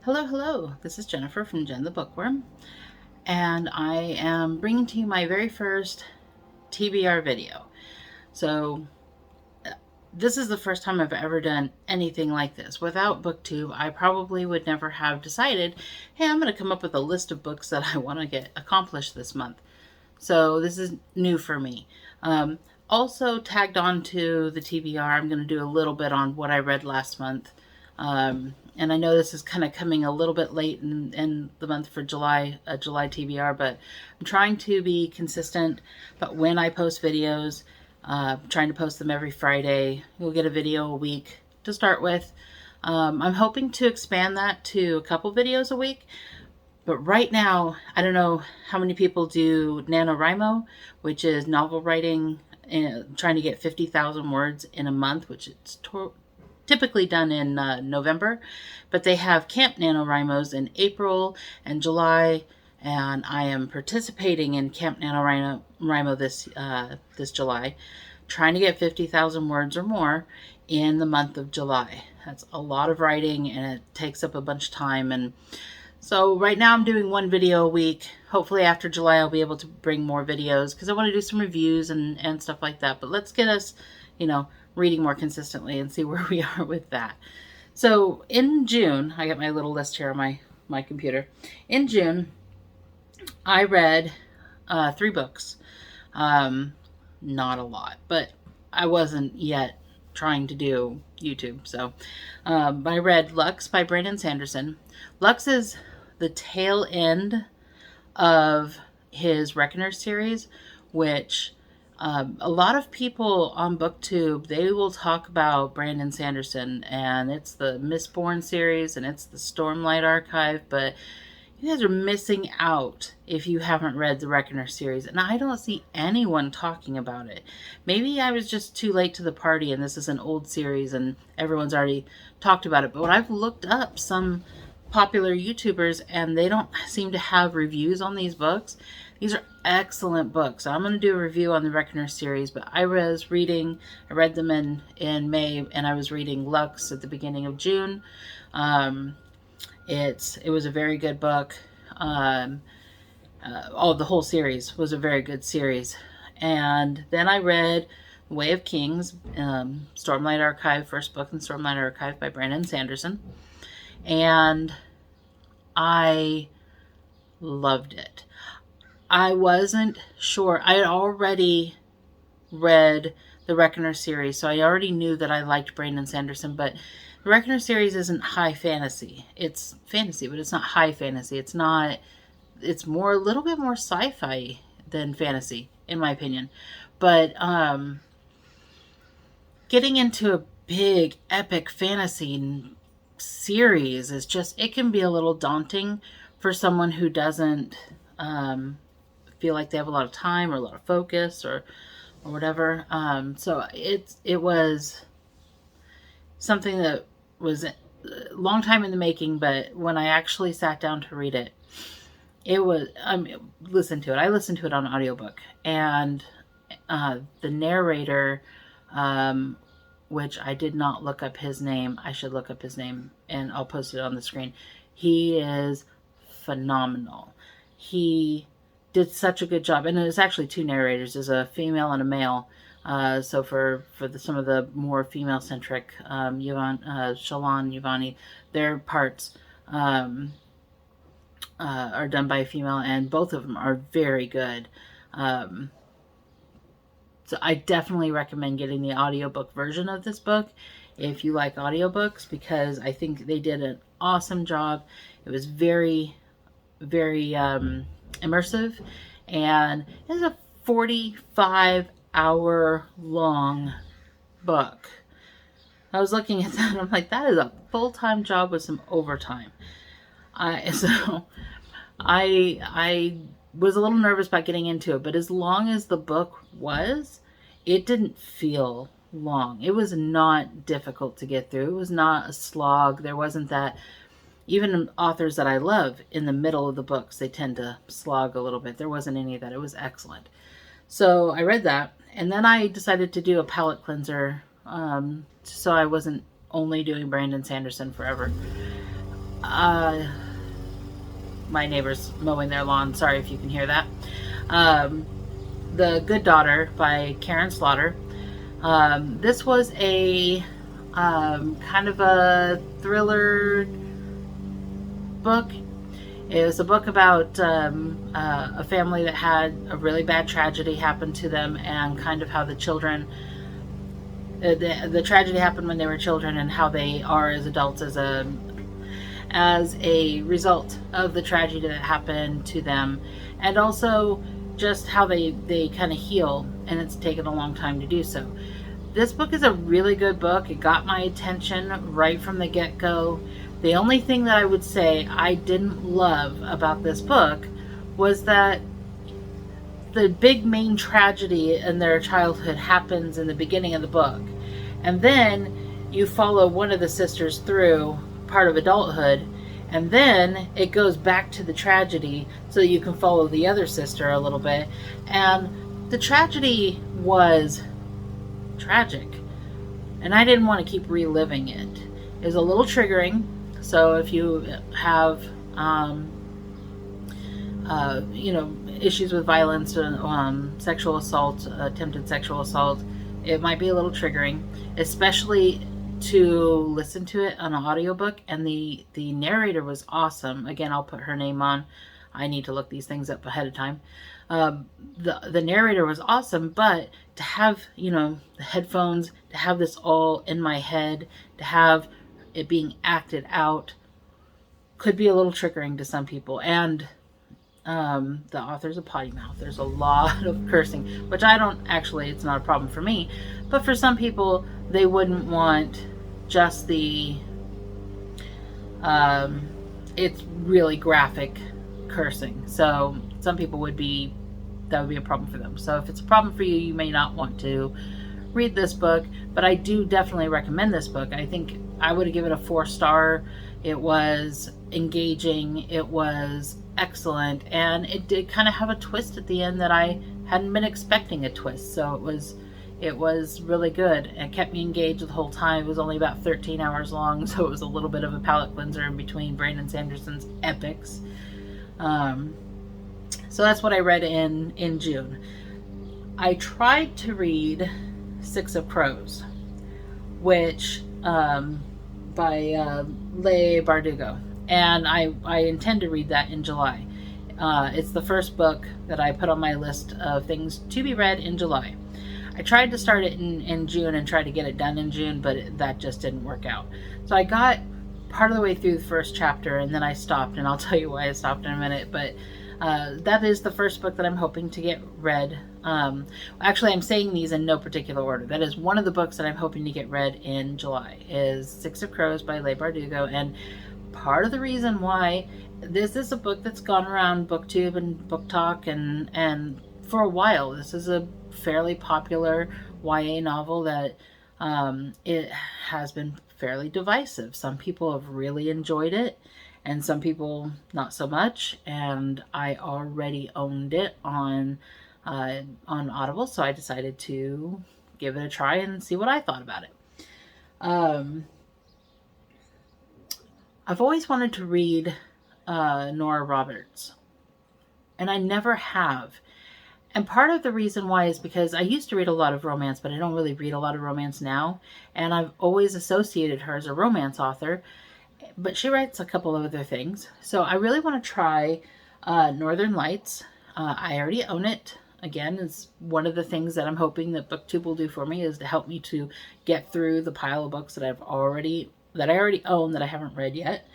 Hello, hello. This is Jennifer from Jen the Bookworm, and I am bringing to you my very first TBR video. So, this is the first time I've ever done anything like this. Without booktube, I probably would never have decided, hey, I'm going to come up with a list of books that I want to get accomplished this month. So, this is new for me. Also tagged on to the TBR, I'm going to do a little bit on what I read last month. And I know this is kind of coming a little bit late in the month for July TBR, but I'm trying to be consistent. But when I post videos, trying to post them every Friday, you'll get a video a week to start with. I'm hoping to expand that to a couple videos a week. But right now, I don't know how many people do NaNoWriMo, which is novel writing, trying to get 50,000 words in a month, which is typically done in November, but they have Camp NaNoWriMos in April and July, and I am participating in Camp NaNoWriMo this July, trying to get 50,000 words or more in the month of July. That's a lot of writing, and it takes up a bunch of time, and so right now I'm doing one video a week. Hopefully after July I'll be able to bring more videos because I want to do some reviews and stuff like that. But let's get us, reading more consistently and see where we are with that. So in June, I got my little list here on my computer. In June, I read 3 books. Not a lot, but I wasn't yet trying to do YouTube. So I read Lux by Brandon Sanderson. Lux is the tail end of his Reckoner series, which a lot of people on booktube, they will talk about Brandon Sanderson, and it's the Mistborn series and it's the Stormlight Archive, but you guys are missing out if you haven't read the Reckoner series, and I don't see anyone talking about it. Maybe I was just too late to the party and this is an old series and everyone's already talked about it, but when I've looked up some popular YouTubers and they don't seem to have reviews on these books. These are excellent books. I'm going to do a review on the Reckoner series, but I read them in May, and I was reading Lux at the beginning of June. It was a very good book. The whole series was a very good series. And then I read Way of Kings, Stormlight Archive, first book in Stormlight Archive by Brandon Sanderson. And I loved it. I wasn't sure. I had already read the Reckoner series, so I already knew that I liked Brandon Sanderson, but the Reckoner series isn't high fantasy. It's fantasy, but it's not high fantasy. It's a little bit more sci-fi than fantasy, in my opinion. But getting into a big, epic fantasy series is it can be a little daunting for someone who doesn't feel like they have a lot of time or a lot of focus or whatever. So it was something that was a long time in the making, but when I actually sat down to read it, listen to it. I listened to it on audiobook, and the narrator, which I did not look up his name. I should look up his name, and I'll post it on the screen. He is phenomenal. He did such a good job, and there's actually 2 narrators. There's a female and a male. So for some of the more female-centric, Shalon, Yvonne, their parts are done by a female, and both of them are very good. So I definitely recommend getting the audiobook version of this book if you like audiobooks, because I think they did an awesome job. It was very, very immersive, and it's a 45-hour long book. I was looking at that and I'm like, that is a full-time job with some overtime. So I was a little nervous about getting into it, but as long as the book it didn't feel long. It was not difficult to get through. It was not a slog. There wasn't that. Even authors that I love, in the middle of the books, they tend to slog a little bit. There wasn't any of that. It was excellent. So I read that, and then I decided to do a palate cleanser, so I wasn't only doing Brandon Sanderson forever. My neighbor's mowing their lawn. Sorry if you can hear that. The Good Daughter by Karen Slaughter. This was a kind of a thriller book. It was a book about a family that had a really bad tragedy happen to them, and kind of how the children, the tragedy happened when they were children, and how they are as adults as a result of the tragedy that happened to them, and also just how they kind of heal, and it's taken a long time to do so. This book is a really good book. It got my attention right from the get-go. The only thing that I would say I didn't love about this book was that the big main tragedy in their childhood happens in the beginning of the book. And then you follow one of the sisters through part of adulthood, and then it goes back to the tragedy so that you can follow the other sister a little bit. And the tragedy was tragic, and I didn't want to keep reliving it. It was a little triggering, so if you have issues with violence and sexual assault, attempted sexual assault, it might be a little triggering, especially to listen to it on an audiobook. And the narrator was awesome. Again, I'll put her name on. I need to look these things up ahead of time. The narrator was awesome, but to have, the headphones, to have this all in my head, to have it being acted out, could be a little triggering to some people. And the author's a potty mouth. There's a lot of cursing, which I don't actually, it's not a problem for me, but for some people, they wouldn't want just the, it's really graphic cursing. So some people that would be a problem for them. So if it's a problem for you, you may not want to read this book, but I do definitely recommend this book. I think I would give it a 4-star. It was engaging. It was excellent. And it did kind of have a twist at the end that I hadn't been expecting a twist. So it was really good. It kept me engaged the whole time. It was only about 13 hours long, so it was a little bit of a palate cleanser in between Brandon Sanderson's epics. So that's what I read in June. I tried to read Six of Crows, which by Leigh Bardugo, and I intend to read that in July. It's the first book that I put on my list of things to be read in July. I tried to start it in June and try to get it done in June, but that just didn't work out. So I got part of the way through the first chapter, and then I stopped, and I'll tell you why I stopped in a minute. But that is the first book that I'm hoping to get read. Actually, I'm saying these in no particular order. That is one of the books that I'm hoping to get read in July, is Six of Crows by Leigh Bardugo. And part of the reason why this is a book that's gone around booktube and book talk and for a while. This is a fairly popular YA novel that it has been fairly divisive. Some people have really enjoyed it, and some people not so much. And I already owned it on Audible, so I decided to give it a try and see what I thought about it. I've always wanted to read Nora Roberts, and I never have. And part of the reason why is because I used to read a lot of romance, but I don't really read a lot of romance now. And I've always associated her as a romance author, but she writes a couple of other things. So I really want to try Northern Lights. I already own it. Again, it's one of the things that I'm hoping that BookTube will do for me, is to help me to get through the pile of books that I already own that I haven't read yet.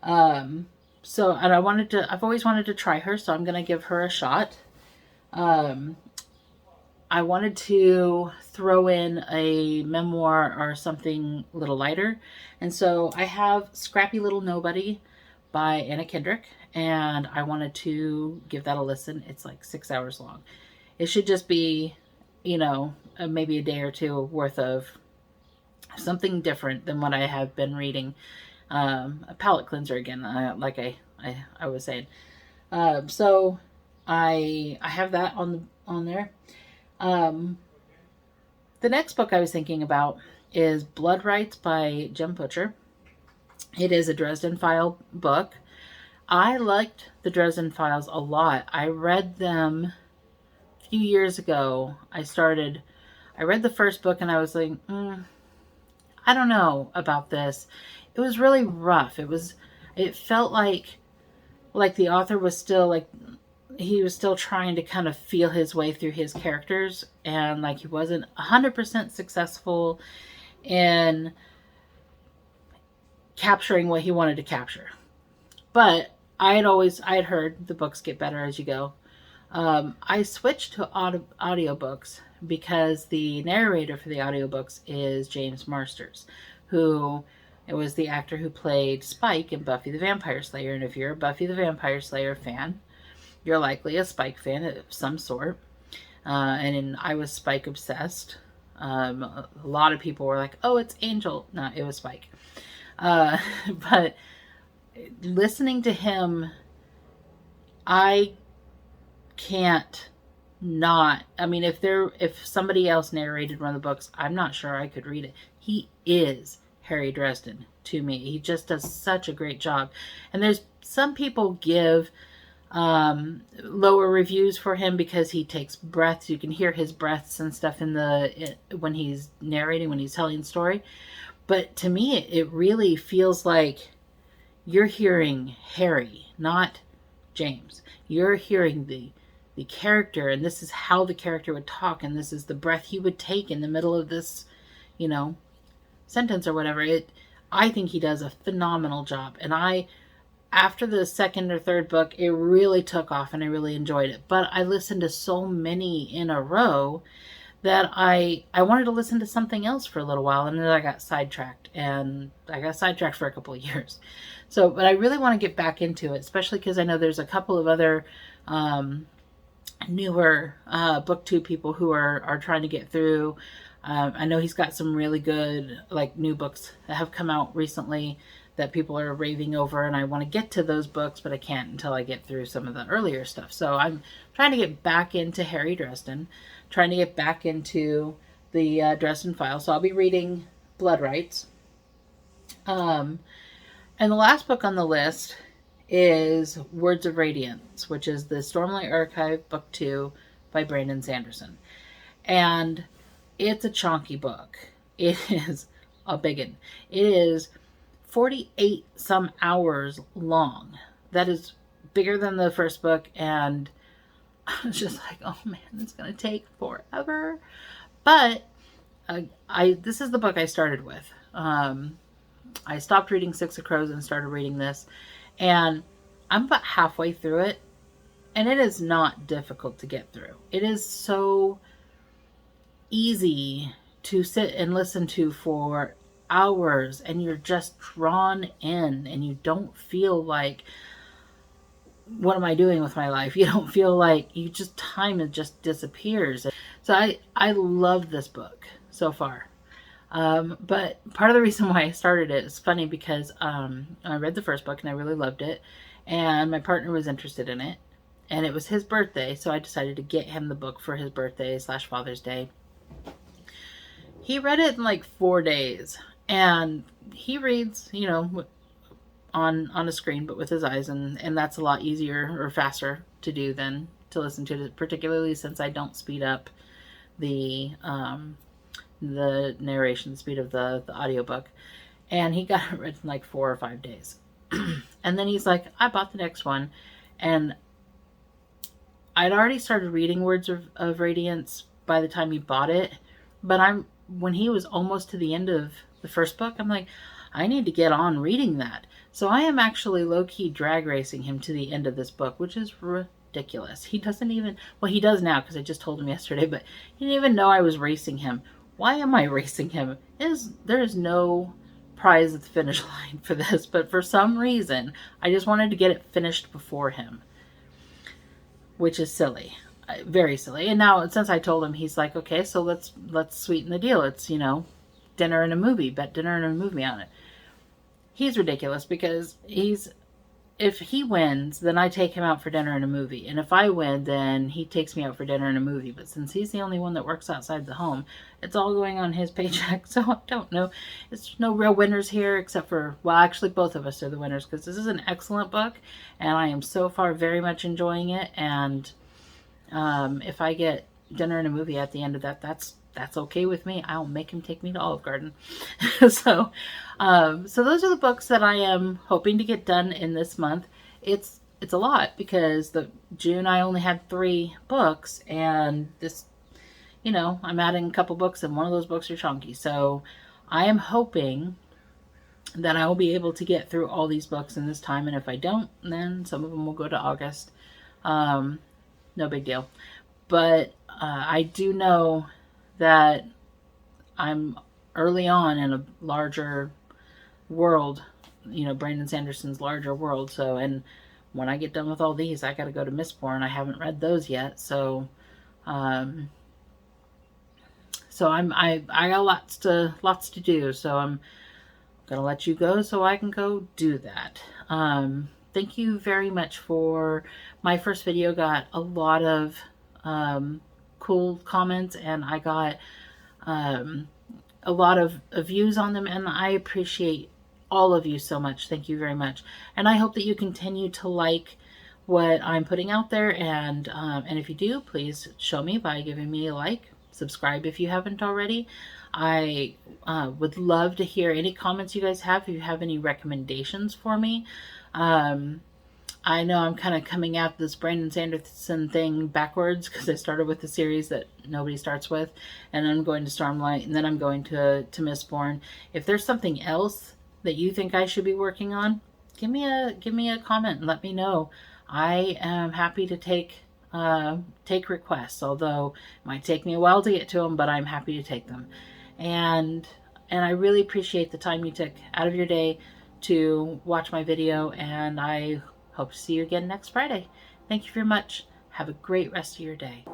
And I've always wanted to try her, so I'm going to give her a shot. I wanted to throw in a memoir or something a little lighter. And so I have Scrappy Little Nobody by Anna Kendrick, and I wanted to give that a listen. It's like 6 hours long. It should just be, maybe a day or two worth of something different than what I have been reading. A palate cleanser again, like I was saying. So I have that on there. The next book I was thinking about is Blood Rights by Jem Butcher. It is a Dresden File book. I liked the Dresden Files a lot. I read them a few years ago. I read the first book and I was like, I don't know about this. It was really rough. It felt like the author was still he was still trying to kind of feel his way through his characters, and like he wasn't 100% successful in capturing what he wanted to capture. But I had heard the books get better as you go. I switched to audiobooks because the narrator for the audiobooks is James Marsters, who it was the actor who played Spike in Buffy the Vampire Slayer. And if you're a Buffy the Vampire Slayer fan, you're likely a Spike fan of some sort. I was Spike obsessed. A lot of people were like, oh, it's Angel. No, it was Spike. But listening to him, I can't not. I mean, if somebody else narrated one of the books, I'm not sure I could read it. He is Harry Dresden to me. He just does such a great job. And there's some people give lower reviews for him because he takes breaths. You can hear his breaths and stuff when he's narrating, when he's telling the story. But to me, it really feels like you're hearing Harry, not James. You're hearing the character, and this is how the character would talk, and this is the breath he would take in the middle of this, sentence or whatever. I think he does a phenomenal job. And after the second or third book, it really took off and I really enjoyed it. But I listened to so many in a row that I wanted to listen to something else for a little while, and then I got sidetracked, and I got sidetracked for a couple of years. But I really want to get back into it, especially because I know there's a couple of other newer booktube people who are trying to get through. I know he's got some really good new books that have come out recently that people are raving over, and I want to get to those books, but I can't until I get through some of the earlier stuff. So I'm trying to get back into Harry Dresden, trying to get back into the Dresden Files. So I'll be reading Blood Rights. And the last book on the list is Words of Radiance, which is the Stormlight Archive, Book 2 by Brandon Sanderson. And it's a chonky book. It is a biggin. It is 48 some hours long. That is bigger than the first book, and I was just like, oh man, it's going to take forever. But this is the book I started with. I stopped reading Six of Crows and started reading this, and I'm about halfway through it, and it is not difficult to get through. It is so easy to sit and listen to for hours, and you're just drawn in, and you don't feel like, what am I doing with my life? You don't feel like time just disappears. So I love this book so far. But part of the reason why I started it is funny because I read the first book and I really loved it, and my partner was interested in it, and it was his birthday, so I decided to get him the book for his birthday / Father's Day. He read it in 4 days, and he reads, on a screen, but with his eyes, and that's a lot easier or faster to do than to listen to it, particularly since I don't speed up the narration speed of the audiobook. And he got it read in 4 or 5 days. And then he's like, I bought the next one, and I'd already started reading Words of Radiance by the time he bought it, but when he was almost to the end of the first book, I'm like, I need to get on reading that. So I am actually low-key drag racing him to the end of this book, which is ridiculous. He doesn't even, well, he does now because I just told him yesterday, but he didn't even know I was racing him. Why am I racing him? There is no prize at the finish line for this, but for some reason, I just wanted to get it finished before him, which is silly. Very silly. And now, since I told him, he's like, okay, so let's sweeten the deal. It's, dinner and a movie. Bet dinner and a movie on it. He's ridiculous because if he wins, then I take him out for dinner and a movie. And if I win, then he takes me out for dinner and a movie. But since he's the only one that works outside the home, it's all going on his paycheck. So I don't know. It's no real winners here except for, well, actually both of us are the winners because this is an excellent book. And I am so far very much enjoying it. And if I get dinner and a movie at the end of that, that's okay with me. I'll make him take me to Olive Garden. So those are the books that I am hoping to get done in this month. It's a lot because June I only had 3 books, and this, you know, I'm adding a couple books, and one of those books are chunky. So I am hoping that I will be able to get through all these books in this time, and if I don't, then some of them will go to August. No big deal. But I do know that I'm early on in a larger world, you know, Brandon Sanderson's larger world. So, and when I get done with all these, I got to go to Mistborn. I haven't read those yet. So, I got lots to do. So I'm gonna let you go so I can go do that. Thank you very much for my first video. Got a lot of cool comments, and I got a lot of views on them, and I appreciate all of you so much. Thank you very much, and I hope that you continue to like what I'm putting out there, and if you do, please show me by giving me a like. Subscribe if you haven't already. I would love to hear any comments you guys have. If you have any recommendations for me. I know I'm kind of coming at this Brandon Sanderson thing backwards because I started with a series that nobody starts with, and I'm going to Stormlight, and then I'm going to Mistborn. If there's something else that you think I should be working on, give me a comment and let me know. I am happy to take requests, although it might take me a while to get to them, but I'm happy to take them. And I really appreciate the time you took out of your day to watch my video, and I hope to see you again next Friday. Thank you very much. Have a great rest of your day.